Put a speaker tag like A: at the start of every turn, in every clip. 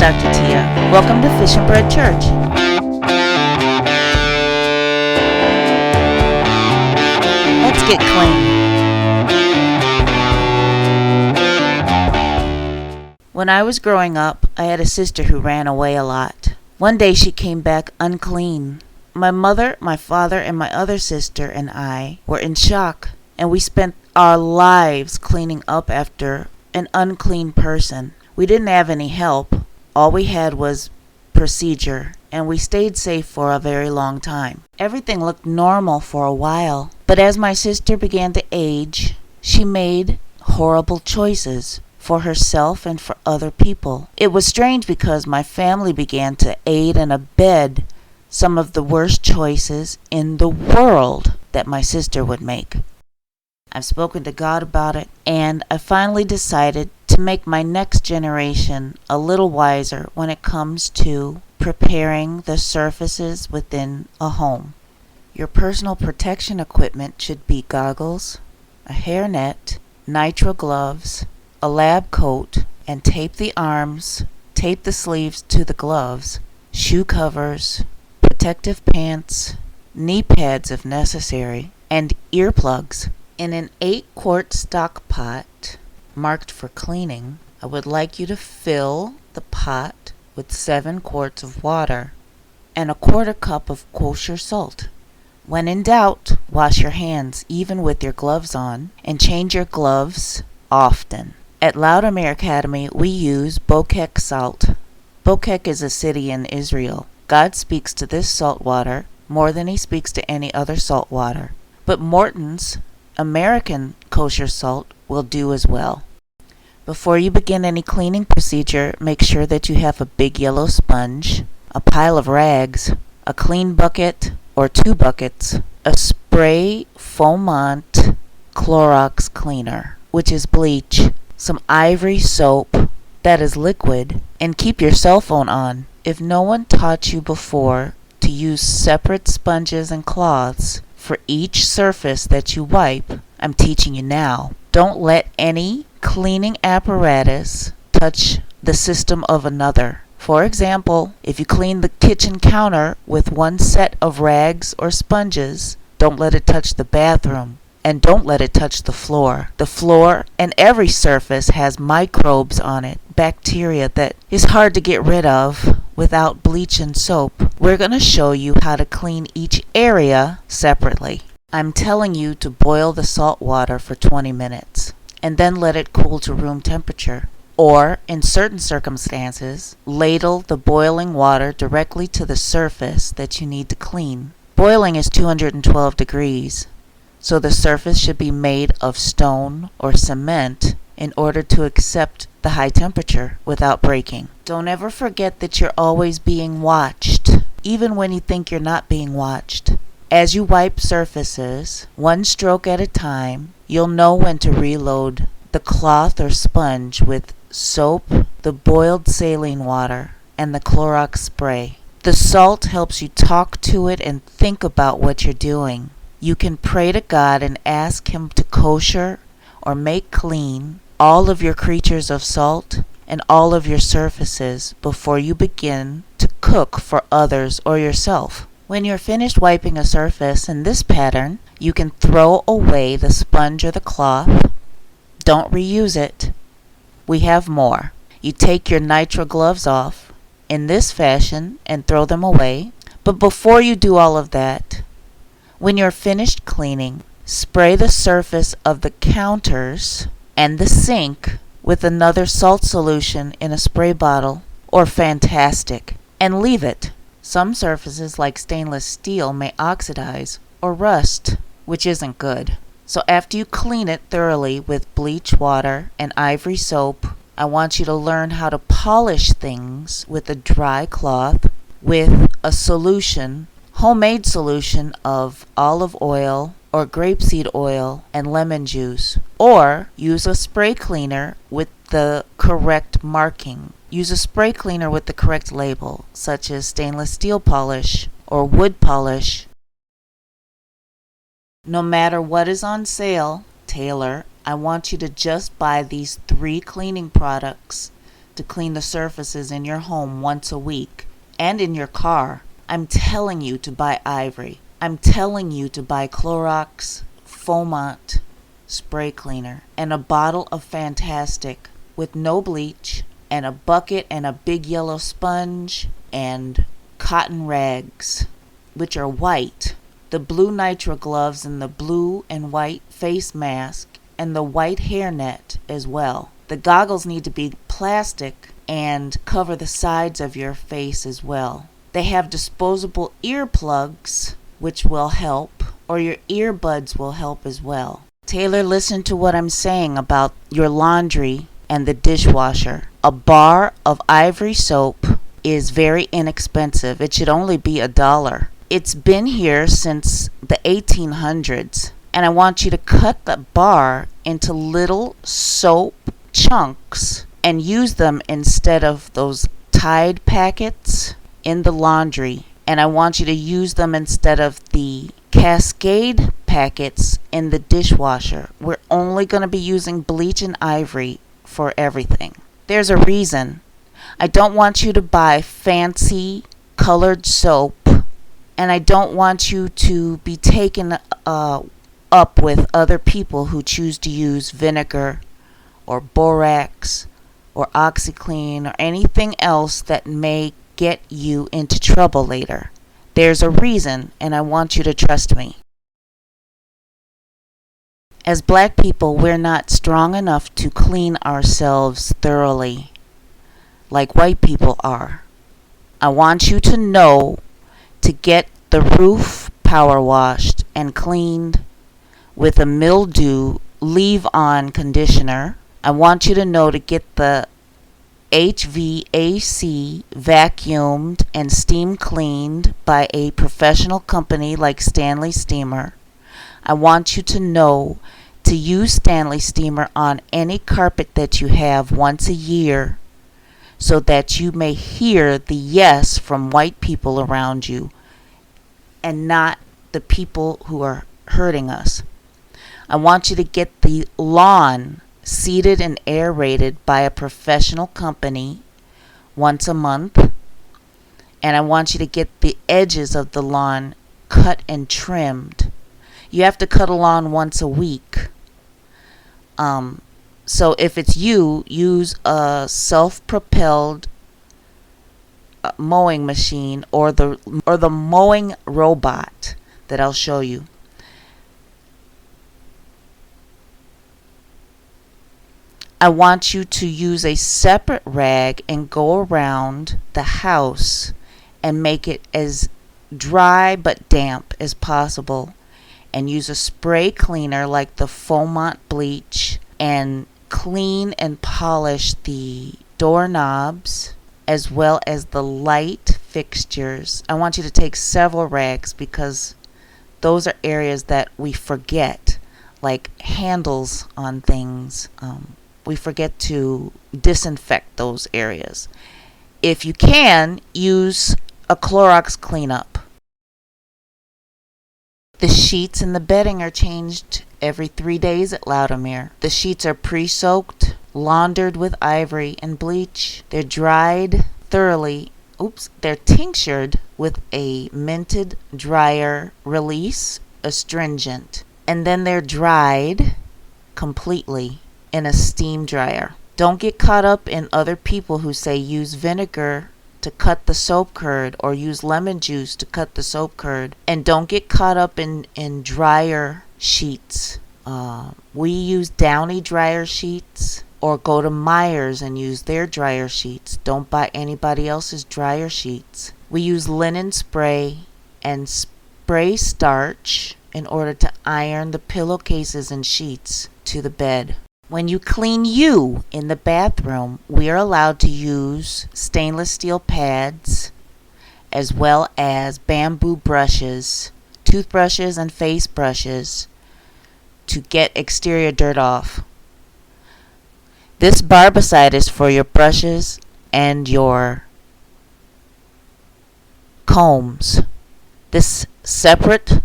A: Dr. Tia. Welcome to Fish and Bread Church. Let's get clean. When I was growing up, I had a sister who ran away a lot. One day she came back unclean. My mother, my father, and my other sister and I were in shock, and we spent our lives cleaning up after an unclean person. We didn't have any help. All we had was procedure, and we stayed safe for a very long time. Everything looked normal for a while, but as my sister began to age, she made horrible choices for herself and for other people. It was strange because my family began to aid and abet some of the worst choices in the world that my sister would make. I've spoken to God about it, and I finally decided to make my next generation a little wiser when it comes to preparing the surfaces within a home. Your personal protection equipment should be goggles, a hairnet, nitrile gloves, a lab coat, and tape the arms, tape the sleeves to the gloves, shoe covers, protective pants, knee pads if necessary, and earplugs. In an 8-quart stock pot marked for cleaning, I would like you to fill the pot with 7 quarts of water and a 1/4 cup of kosher salt. When in doubt, wash your hands even with your gloves on, and change your gloves often. At Loudamere Academy, we use Bokek salt. Bokek is a city in Israel. God speaks to this salt water more than he speaks to any other salt water. But Morton's American kosher salt will do as well. Before you begin any cleaning procedure, make sure that you have a big yellow sponge, a pile of rags, a clean bucket or 2 buckets, a spray Foamont Clorox cleaner, which is bleach, some ivory soap that is liquid, and keep your cell phone on. If no one taught you before to use separate sponges and cloths for each surface that you wipe, I'm teaching you now. Don't let any cleaning apparatus touch the system of another. For example, if you clean the kitchen counter with one set of rags or sponges, don't let it touch the bathroom, and don't let it touch the floor. The floor and every surface has microbes on it, bacteria that is hard to get rid of without bleach and soap. We're going to show you how to clean each area separately. I'm telling you to boil the salt water for 20 minutes and then let it cool to room temperature. Or, in certain circumstances, ladle the boiling water directly to the surface that you need to clean. Boiling is 212 degrees, so the surface should be made of stone or cement in order to accept the high temperature without breaking. Don't ever forget that you're always being watched, even when you think you're not being watched. As you wipe surfaces, 1 stroke at a time, you'll know when to reload the cloth or sponge with soap, the boiled saline water, and the Clorox spray. The salt helps you talk to it and think about what you're doing. You can pray to God and ask him to kosher or make clean all of your creatures of salt and all of your surfaces before you begin to cook for others or yourself. When you're finished wiping a surface in this pattern, you can throw away the sponge or the cloth. Don't reuse it. We have more. You take your nitrile gloves off in this fashion and throw them away. But before you do all of that, when you're finished cleaning, spray the surface of the counters and the sink with another salt solution in a spray bottle or Fantastic and leave it. Some surfaces like stainless steel may oxidize or rust, which isn't good. So after you clean it thoroughly with bleach water and ivory soap, I want you to learn how to polish things with a dry cloth with a solution, homemade solution of olive oil or grapeseed oil and lemon juice, or use a spray cleaner with the correct marking. Use a spray cleaner with the correct label, such as stainless steel polish or wood polish. No matter what is on sale, Taylor, I want you to just buy these 3 cleaning products to clean the surfaces in your home once a week and in your car, I'm telling you to buy Ivory. I'm telling you to buy Clorox Fomant spray cleaner and a bottle of Fantastic with no bleach and a bucket and a big yellow sponge and cotton rags, which are white, the blue nitrile gloves and the blue and white face mask and the white hairnet as well. The goggles need to be plastic and cover the sides of your face as well. They have disposable earplugs, which will help, or your earbuds will help as well. Taylor, listen to what I'm saying about your laundry and the dishwasher. A bar of Ivory soap is very inexpensive. It should only be $1. It's been here since the 1800s, and I want you to cut the bar into little soap chunks and use them instead of those Tide packets in the laundry. And I want you to use them instead of the Cascade packets in the dishwasher. We're only going to be using bleach and Ivory for everything. There's a reason. I don't want you to buy fancy colored soap, and I don't want you to be taken up with other people who choose to use vinegar or borax or OxyClean or anything else that may get you into trouble later. There's a reason, and I want you to trust me. As black people, we're not strong enough to clean ourselves thoroughly like white people are. I want you to know to get the roof power washed and cleaned with a mildew leave-on conditioner. I want you to know to get the HVAC vacuumed and steam cleaned by a professional company like Stanley Steamer. I want you to know to use Stanley Steamer on any carpet that you have once a year so that you may hear the yes from white people around you and not the people who are hurting us. I want you to get the lawn seeded and aerated by a professional company once a month. And I want you to get the edges of the lawn cut and trimmed. You have to cut a lawn once a week. So if it's you, use a self-propelled mowing machine or the mowing robot that I'll show you. I want you to use a separate rag and go around the house and make it as dry but damp as possible, and use a spray cleaner like the Fomant bleach and clean and polish the doorknobs as well as the light fixtures. I want you to take several rags because those are areas that we forget, like handles on things. We forget to disinfect those areas. If you can, use a Clorox cleanup. The sheets and the bedding are changed every 3 days at Loudemere. The sheets are pre-soaked, laundered with Ivory and bleach. They're dried thoroughly. They're tinctured with a minted dryer release astringent. And then they're dried completely in a steam dryer. Don't get caught up in other people who say use vinegar to cut the soap curd or use lemon juice to cut the soap curd. And don't get caught up in dryer sheets. We use Downy dryer sheets, or go to Myers and use their dryer sheets. Don't buy anybody else's dryer sheets. We use linen spray and spray starch in order to iron the pillowcases and sheets to the bed. When you clean you in the bathroom, we are allowed to use stainless steel pads as well as bamboo brushes, toothbrushes, and face brushes to get exterior dirt off. This barbicide is for your brushes and your combs. This separate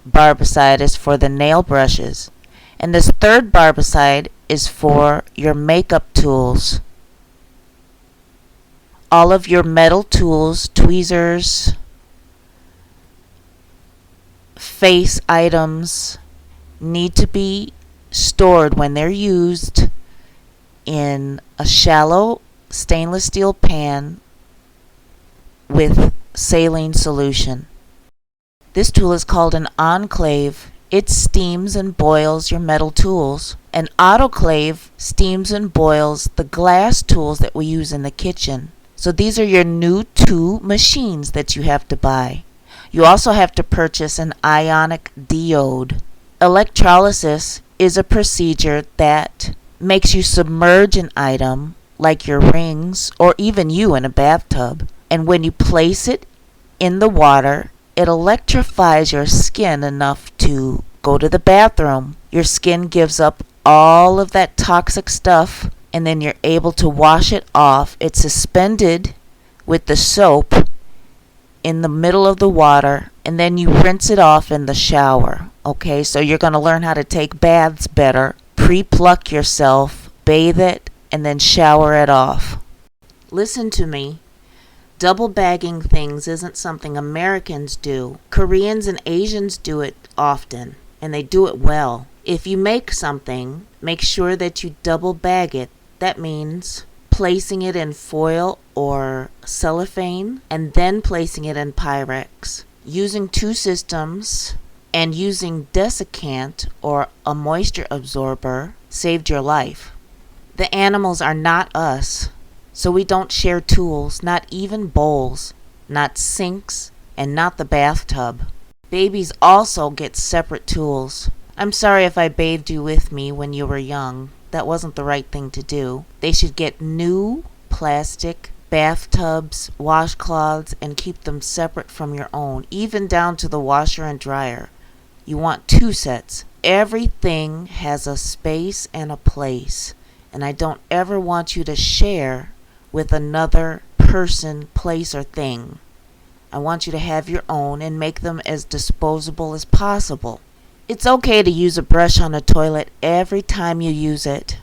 A: barbicide is for the nail brushes. And this third barbicide is for your makeup tools. All of your metal tools, tweezers, face items need to be stored when they're used in a shallow stainless steel pan with saline solution. This tool is called an enclave. It steams and boils your metal tools. An autoclave steams and boils the glass tools that we use in the kitchen. So these are your new two machines that you have to buy. You also have to purchase an ionic diode. Electrolysis is a procedure that makes you submerge an item, like your rings or even you in a bathtub. And when you place it in the water, it electrifies your skin enough to go to the bathroom. Your skin gives up all of that toxic stuff, and then you're able to wash it off. It's suspended with the soap in the middle of the water, and then you rinse it off in the shower. Okay, so you're going to learn how to take baths better, pre-pluck yourself, bathe it, and then shower it off. Listen to me. Double bagging things isn't something Americans do. Koreans and Asians do it often, and they do it well. If you make something, make sure that you double bag it. That means placing it in foil or cellophane and then placing it in Pyrex. Using two systems and using desiccant or a moisture absorber saved your life. The animals are not us. So we don't share tools, not even bowls, not sinks, and not the bathtub. Babies also get separate tools. I'm sorry if I bathed you with me when you were young. That wasn't the right thing to do. They should get new plastic bathtubs, washcloths, and keep them separate from your own, even down to the washer and dryer. You want two sets. Everything has a space and a place, and I don't ever want you to share with another person, place, or thing. I want you to have your own and make them as disposable as possible. It's okay to use a brush on a toilet every time you use it.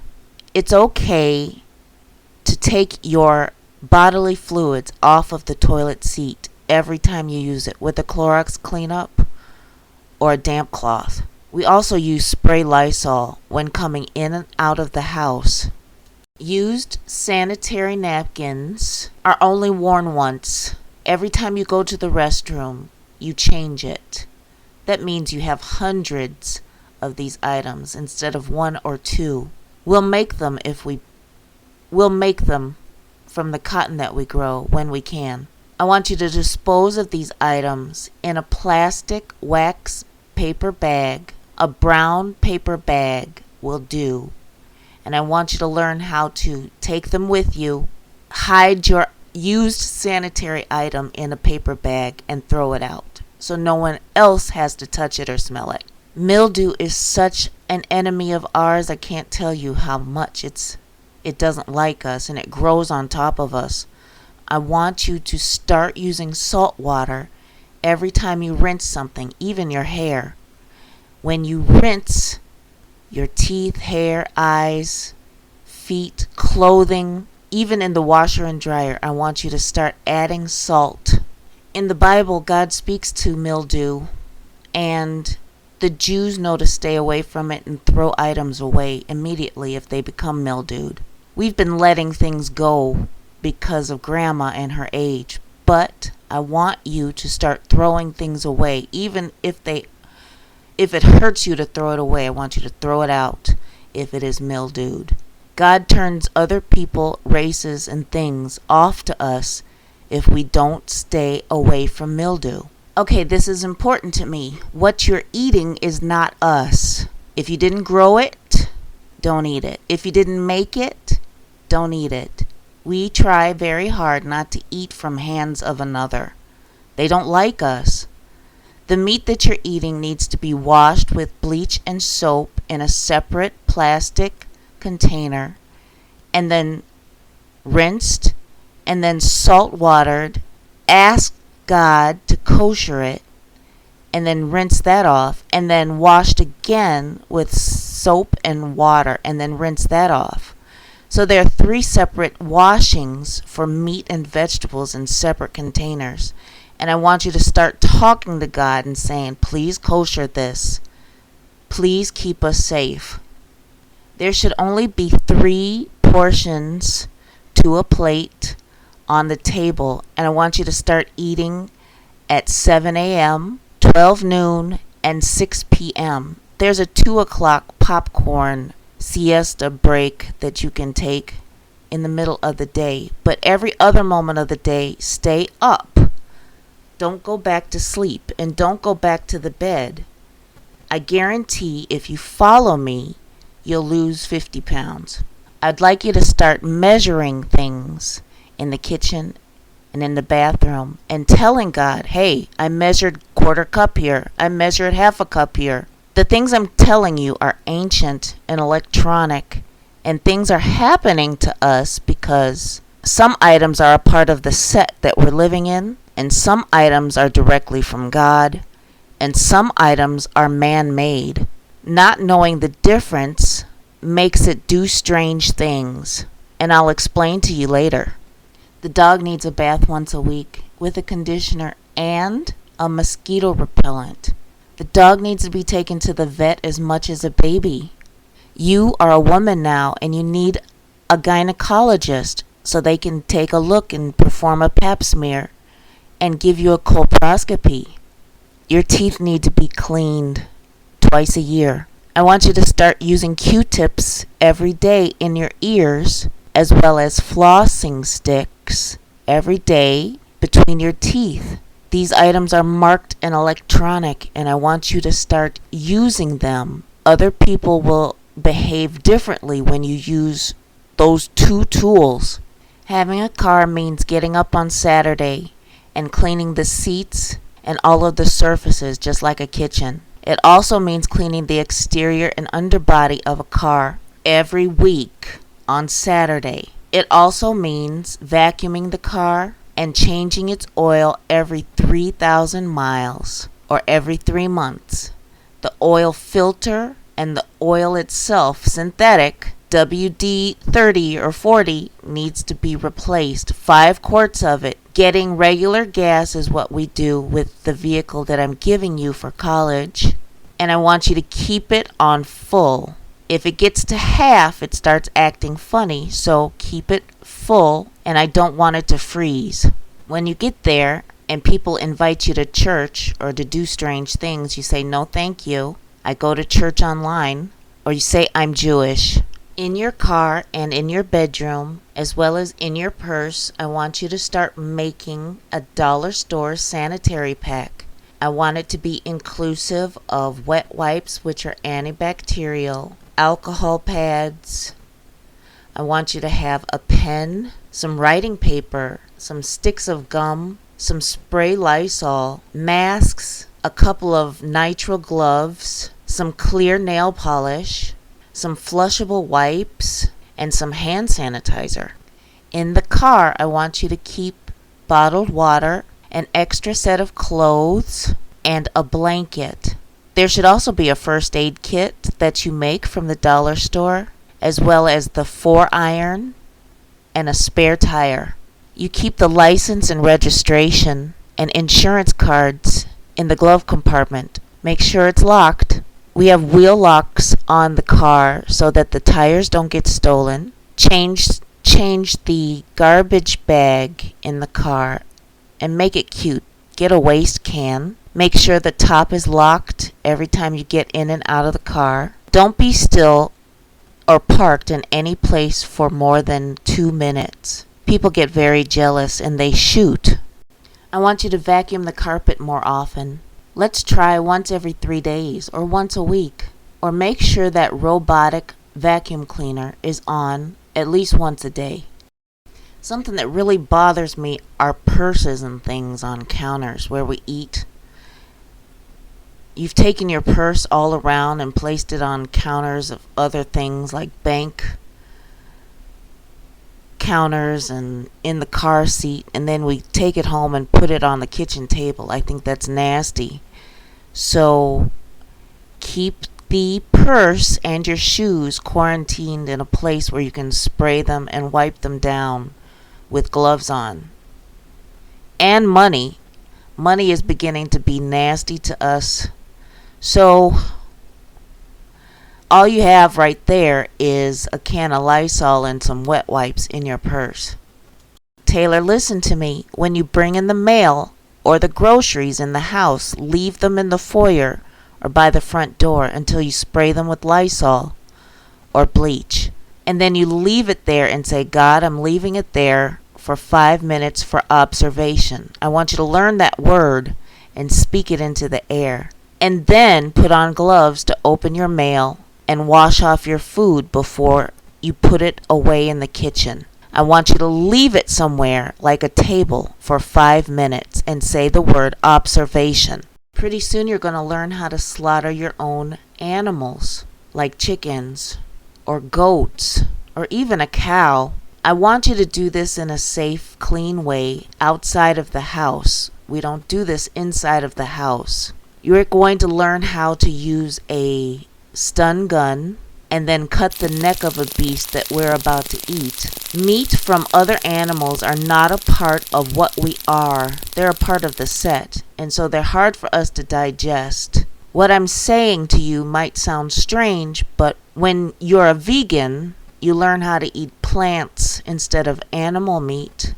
A: It's okay to take your bodily fluids off of the toilet seat every time you use it with a Clorox cleanup or a damp cloth. We also use spray Lysol when coming in and out of the house. Used sanitary napkins are only worn once. Every time you go to the restroom, you change it. That means you have hundreds of these items instead of one or two. We'll make them from the cotton that we grow when we can. I want you to dispose of these items in a plastic wax paper bag. A brown paper bag will do. And I want you to learn how to take them with you, hide your used sanitary item in a paper bag, and throw it out so no one else has to touch it or smell it. Mildew is such an enemy of ours. I can't tell you how much it doesn't like us, and it grows on top of us. I want you to start using salt water every time you rinse something, even your hair. When you rinse your teeth, hair, eyes, feet, clothing, even in the washer and dryer, I want you to start adding salt. In the Bible, God speaks to mildew, and the Jews know to stay away from it and throw items away immediately if they become mildewed. We've been letting things go because of Grandma and her age, but I want you to start throwing things away, even if it hurts you to throw it away. I want you to throw it out if it is mildewed. God turns other people, races, and things off to us if we don't stay away from mildew. Okay, this is important to me. What you're eating is not us. If you didn't grow it, don't eat it. If you didn't make it, don't eat it. We try very hard not to eat from hands of another. They don't like us. The meat that you're eating needs to be washed with bleach and soap in a separate plastic container, and then rinsed, and then salt watered. Ask God to kosher it, and then rinse that off, and then washed again with soap and water, and then rinse that off. So there are 3 separate washings for meat and vegetables in separate containers. And I want you to start talking to God and saying, please kosher this. Please keep us safe. There should only be 3 portions to a plate on the table. And I want you to start eating at 7 a.m., 12 noon, and 6 p.m. There's a 2 o'clock popcorn siesta break that you can take in the middle of the day. But every other moment of the day, stay up. Don't go back to sleep, and don't go back to the bed. I guarantee if you follow me, you'll lose 50 pounds. I'd like you to start measuring things in the kitchen and in the bathroom and telling God, hey, I measured 1/4 cup here. I measured 1/2 cup here. The things I'm telling you are ancient and electronic, and things are happening to us because some items are a part of the set that we're living in, and some items are directly from God, and some items are man-made. Not knowing the difference makes it do strange things, and I'll explain to you later. The dog needs a bath once a week with a conditioner and a mosquito repellent. The dog needs to be taken to the vet as much as a baby. You are a woman now, and you need a gynecologist so they can take a look and perform a pap smear and give you a colposcopy. Your teeth need to be cleaned twice a year. I want you to start using Q-tips every day in your ears, as well as flossing sticks every day between your teeth. These items are marked and electronic, and I want you to start using them. Other people will behave differently when you use those 2 tools. Having a car means getting up on Saturday and cleaning the seats and all of the surfaces just like a kitchen. It also means cleaning the exterior and underbody of a car every week on Saturday. It also means vacuuming the car and changing its oil every 3,000 miles or every 3 months. The oil filter and the oil itself, synthetic, WD-30 or 40, needs to be replaced. 5 quarts of it. Getting regular gas is what we do with the vehicle that I'm giving you for college. And I want you to keep it on full. If it gets to half, it starts acting funny, so keep it full, and I don't want it to freeze. When you get there and people invite you to church or to do strange things, you say, no thank you, I go to church online, or you say, I'm Jewish. In your car and in your bedroom, as well as in your purse, I want you to start making a dollar store sanitary pack. I want it to be inclusive of wet wipes, which are antibacterial, alcohol pads. I want you to have a pen, some writing paper, some sticks of gum, some spray Lysol, masks, a couple of nitrile gloves, some clear nail polish, some flushable wipes, and some hand sanitizer. In the car, I want you to keep bottled water, an extra set of clothes, and a blanket. There should also be a first aid kit that you make from the dollar store, as well as the 4-iron and a spare tire. You keep the license and registration and insurance cards in the glove compartment. Make sure it's locked. We have wheel locks on the car so that the tires don't get stolen. Change the garbage bag in the car and make it cute. Get a waste can. Make sure the top is locked every time you get in and out of the car. Don't be still or parked in any place for more than 2 minutes. People get very jealous and they shoot. I want you to vacuum the carpet more often. Let's try once every 3 days or once a week. Or make sure that robotic vacuum cleaner is on at least once a day. Something that really bothers me are purses and things on counters where we eat. You've taken your purse all around and placed it on counters of other things like bank counters and in the car seat, and then we take it home and put it on the kitchen table. I think that's nasty. So keep the purse and your shoes quarantined in a place where you can spray them and wipe them down with gloves on. And money. Money is beginning to be nasty to us. So all you have right there is a can of Lysol and some wet wipes in your purse. Taylor, listen to me. When you bring in the mail or the groceries in the house, leave them in the foyer or by the front door until you spray them with Lysol or bleach. And then you leave it there and say, God, I'm leaving it there for 5 minutes for observation. I want you to learn that word and speak it into the air. And then put on gloves to open your mail and wash off your food before you put it away in the kitchen. I want you to leave it somewhere, like a table, for 5 minutes and say the word observation. Pretty soon you're going to learn how to slaughter your own animals, like chickens or goats or even a cow. I want you to do this in a safe, clean way outside of the house. We don't do this inside of the house. You're going to learn how to use a stun gun and then cut the neck of a beast that we're about to eat. Meat from other animals are not a part of what we are. They're a part of the set, and so they're hard for us to digest. What I'm saying to you might sound strange, but when you're a vegan, you learn how to eat plants instead of animal meat,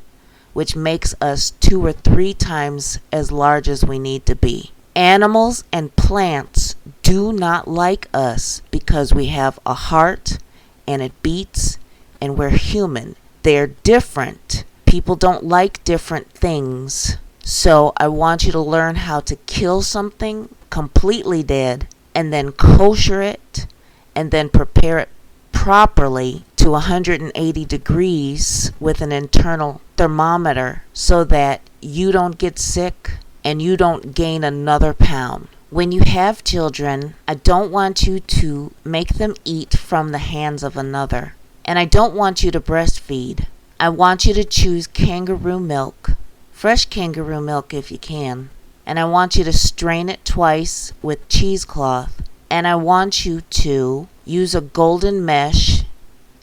A: which makes us 2 or 3 times as large as we need to be. Animals and plants do not like us because we have a heart and it beats and we're human. They're different. People don't like different things. So I want you to learn how to kill something completely dead and then kosher it and then prepare it properly to 180 degrees with an internal thermometer so that you don't get sick and you don't gain another pound. When you have children, I don't want you to make them eat from the hands of another. And I don't want you to breastfeed. I want you to choose kangaroo milk, fresh kangaroo milk if you can. And I want you to strain it twice with cheesecloth. And I want you to use a golden mesh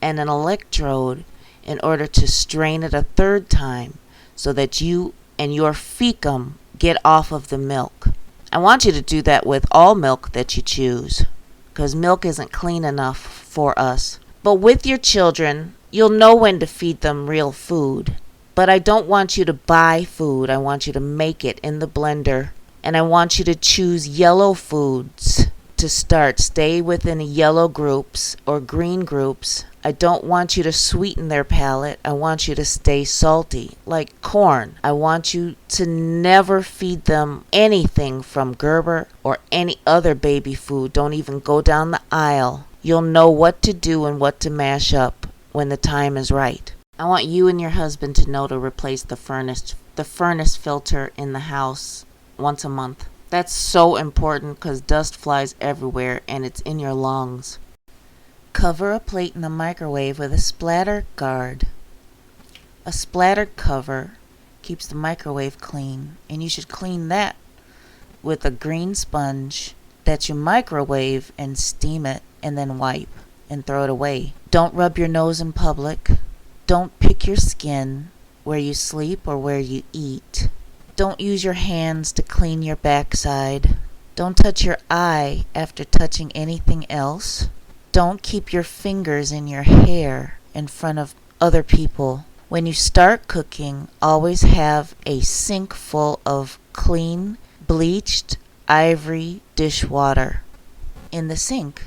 A: and an electrode in order to strain it a 3rd time so that you and your fecum get off of the milk. I want you to do that with all milk that you choose because milk isn't clean enough for us. But with your children, you'll know when to feed them real food. But I don't want you to buy food. I want you to make it in the blender. And I want you to choose yellow foods to start. Stay within yellow groups or green groups. I don't want you to sweeten their palate. I want you to stay salty, like corn. I want you to never feed them anything from Gerber or any other baby food. Don't even go down the aisle. You'll know what to do and what to mash up when the time is right. I want you and your husband to know to replace the furnace filter in the house once a month. That's so important because dust flies everywhere and it's in your lungs. Cover a plate in the microwave with a splatter guard. A splatter cover keeps the microwave clean, and you should clean that with a green sponge that you microwave and steam it and then wipe and throw it away. Don't rub your nose in public. Don't pick your skin where you sleep or where you eat. Don't use your hands to clean your backside. Don't touch your eye after touching anything else. Don't keep your fingers in your hair in front of other people. When you start cooking, always have a sink full of clean, bleached ivory dishwater in the sink.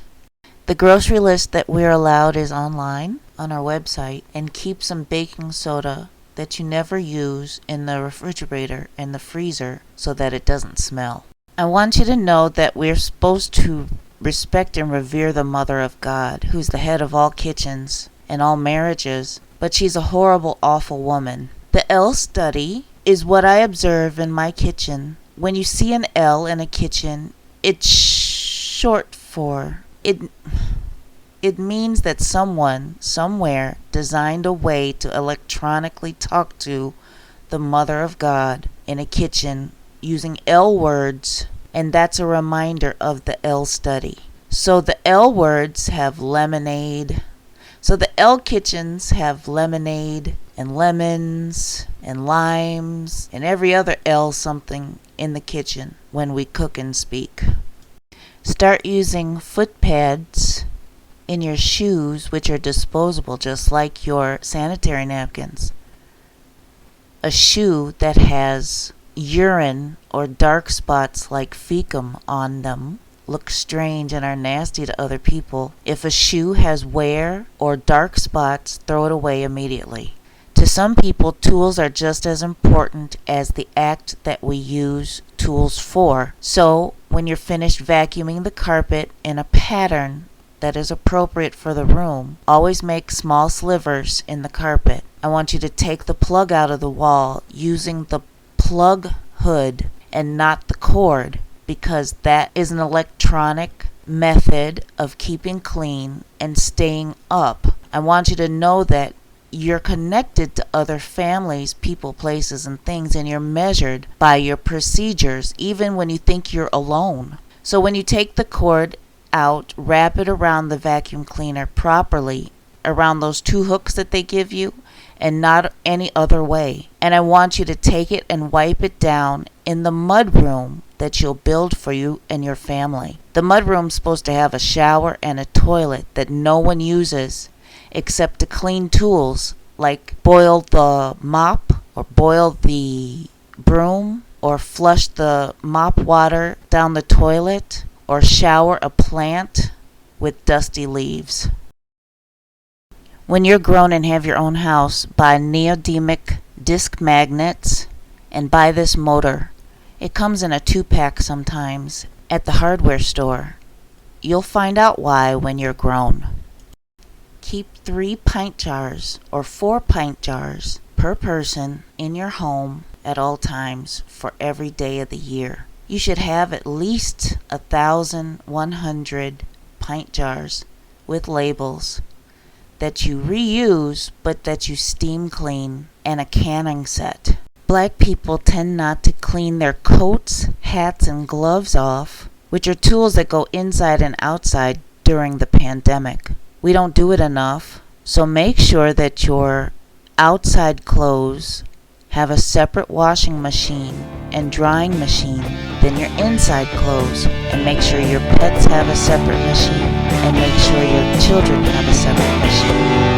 A: The grocery list that we're allowed is online on our website, and keep some baking soda that you never use in the refrigerator and the freezer so that it doesn't smell. I want you to know that we're supposed to respect and revere the Mother of God, who's the head of all kitchens and all marriages, but she's a horrible, awful woman. The L study is what I observe in my kitchen. When you see an L in a kitchen, it's short for it means that someone somewhere designed a way to electronically talk to the Mother of God in a kitchen using L words, and that's a reminder of the L study. So the L words have lemonade. So the L kitchens have lemonade and lemons and limes and every other L something in the kitchen when we cook and speak. Start using foot pads in your shoes, which are disposable just like your sanitary napkins. A shoe that has urine or dark spots like fecum on them look strange and are nasty to other people. If a shoe has wear or dark spots, throw it away immediately. To some people, tools are just as important as the act that we use tools for. So, when you're finished vacuuming the carpet in a pattern that is appropriate for the room, always make small slivers in the carpet. I want you to take the plug out of the wall using the plug hood and not the cord, because that is an electronic method of keeping clean and staying up. I want you to know that you're connected to other families, people, places, and things, and you're measured by your procedures, even when you think you're alone. So when you take the cord out, wrap it around the vacuum cleaner properly, around those 2 hooks that they give you, and not any other way. And I want you to take it and wipe it down in the mud room that you'll build for you and your family. The mud room's supposed to have a shower and a toilet that no one uses except to clean tools like boil the mop or boil the broom or flush the mop water down the toilet or shower a plant with dusty leaves. When you're grown and have your own house, buy neodymic disc magnets and buy this motor. It comes in a 2-pack sometimes at the hardware store. You'll find out why when you're grown. Keep 3 pint jars or 4 pint jars per person in your home at all times for every day of the year. You should have at least 1,100 pint jars with labels that you reuse but that you steam clean, and a canning set. Black people tend not to clean their coats, hats, and gloves off, which are tools that go inside and outside during the pandemic. We don't do it enough, so make sure that your outside clothes have a separate washing machine and drying machine than your inside clothes, and make sure your pets have a separate machine, and make sure your children have a separate machine.